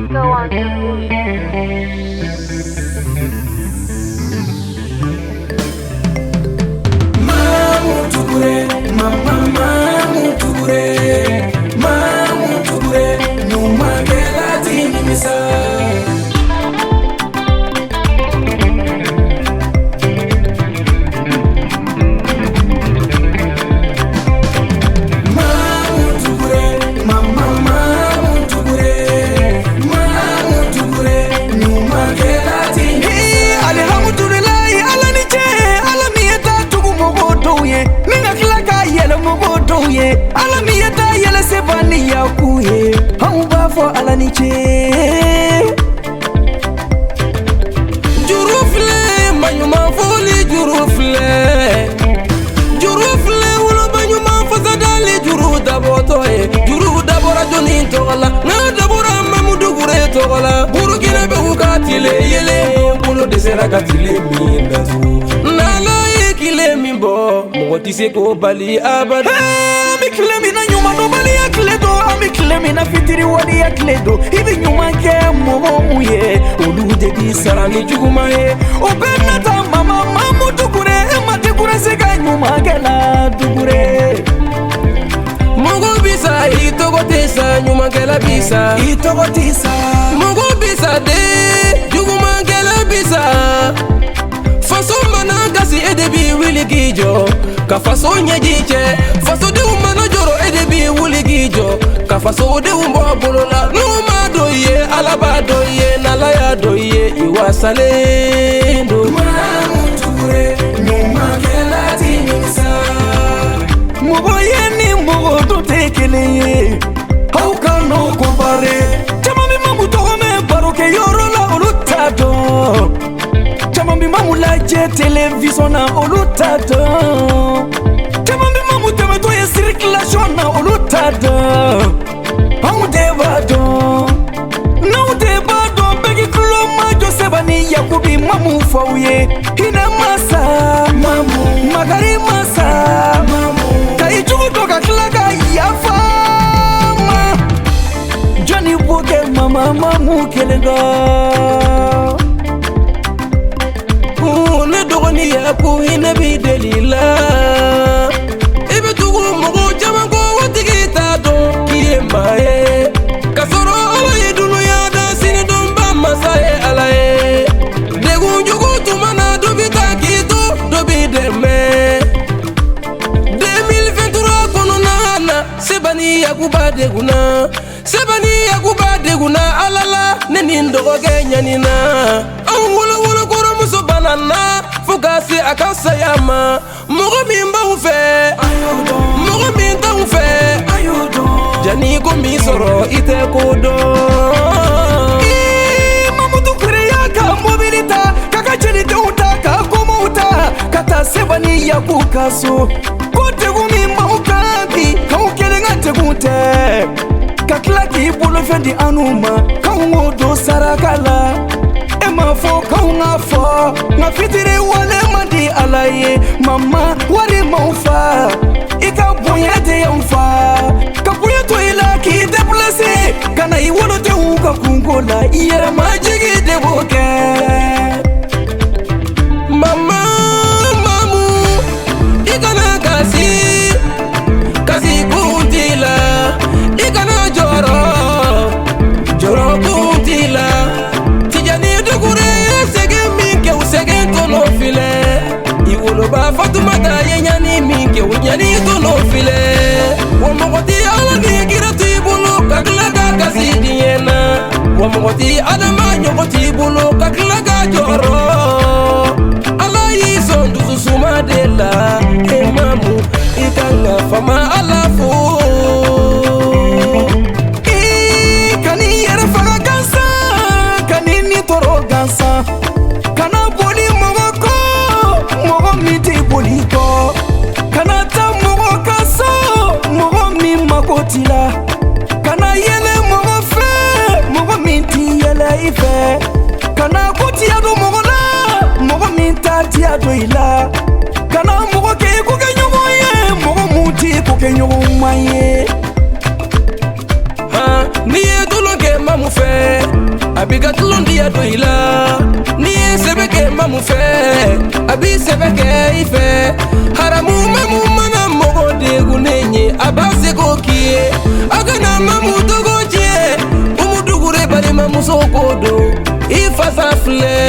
Go on to me. Ala mi yata yele se bani ya kuye hau ba fo ala ni che jurufle manyuma foli jurufle wolo banyuma fasadali juru daboto juru dabora joni tola na dabora mamudu gure tola burukina be ukatile yele bulo desera katile mi ndazu nala yekile mi bo moti se ko bali abada Mikilemi na nyuma no bali ya kledo amikilemi na fitiri wadi ya kledo ibi nyuma ke momo muye olu de bi sarani juguma ye obena ta mama mamu dugure emate gure se ga nyuma ke la dugure Mugo bisa itogo tesa nyuma ke la bisa itogo tesa Mugo bisa de juguma ke la bisa Faso mana kasi edebi wili gijo Ka faso nyejiche Faso de umano joro edebi wili gijo Ka faso de umbo bolola Numa doye, alaba doye, nalaya doye Iwa salendo Mamutugure, numa kelati nimsa Mugo yeni mugo tutekele Hauka no kumbare Chama mi mamu togo me baroke yoro la ulutado Chamambi mamu laje television na olutado Chamambi mamu temeto ye circulation na olutado Amu debado Na debado begi kulo majo sebani yakubi mamu fauye Hina masa mamu magari masa mamu Kai chugu toka klaka yafama Johnny Boge mama mamu kelenga Dogoni ya ku ina bi delila Ibe tugu mugo jamango watigita do kiyembae Kasoro ala yedunu ya da sini domba masae alae Degu njugu tumana dobita kito dobideme 2023 kono nana sebani ya kuba deguna Sebani ya kuba deguna alala neni ndogo genyanina Awolo wolo koro muso banana Fugasi akasa yama Mugo mimba ufe Mugo minta ufe Jani gombi soro ite kodo Mamudu kureya ka mobilita Kaka chenite uta ka goma uta Kata sebani ya kukaso Kote gumimba ukabi Kaukele ngate gute Kaklaki bolo fendi anuma Kaungodo sarakala Ema fo kaunga fo Nga fitiri wale mandi alaye Mama wale maufa Ika boye de yamfa Kapuye to ila ki deplase Kana iwolo te uka kungola Iyere majigi de boke Mama mamu Ikana kasi kuntila Ikana joro kuntila Tijani dugure sege minke usege tono file Iwolo ba fatumata yenyani minke unyani tono file Wamogoti ala ni gira tibulu kaklaga kasi diena Wamogoti adama nyogoti bulu kaklaga joro Ala yiso nduzu sumadela Emamu ikanga fama alafu Kana boli mogoko mogo miti boliko Kana ta mogo kaso mogo mi makotila Kana yele mogo fe mogo miti yele ife Kana koti ado mogo la mogo minta ti ado ila Kana mogo ke kuke nyogo ye mogo muti kuke nyogo maye Ha niye dolo ke mamu fe abiga tulundi ya doila ni sebeke mamu fe abi sebeke ife haramu mamu mana mogo de gunenye abase ko kie agana mamu dogo je umudugure bari mamu sokodo ifa safle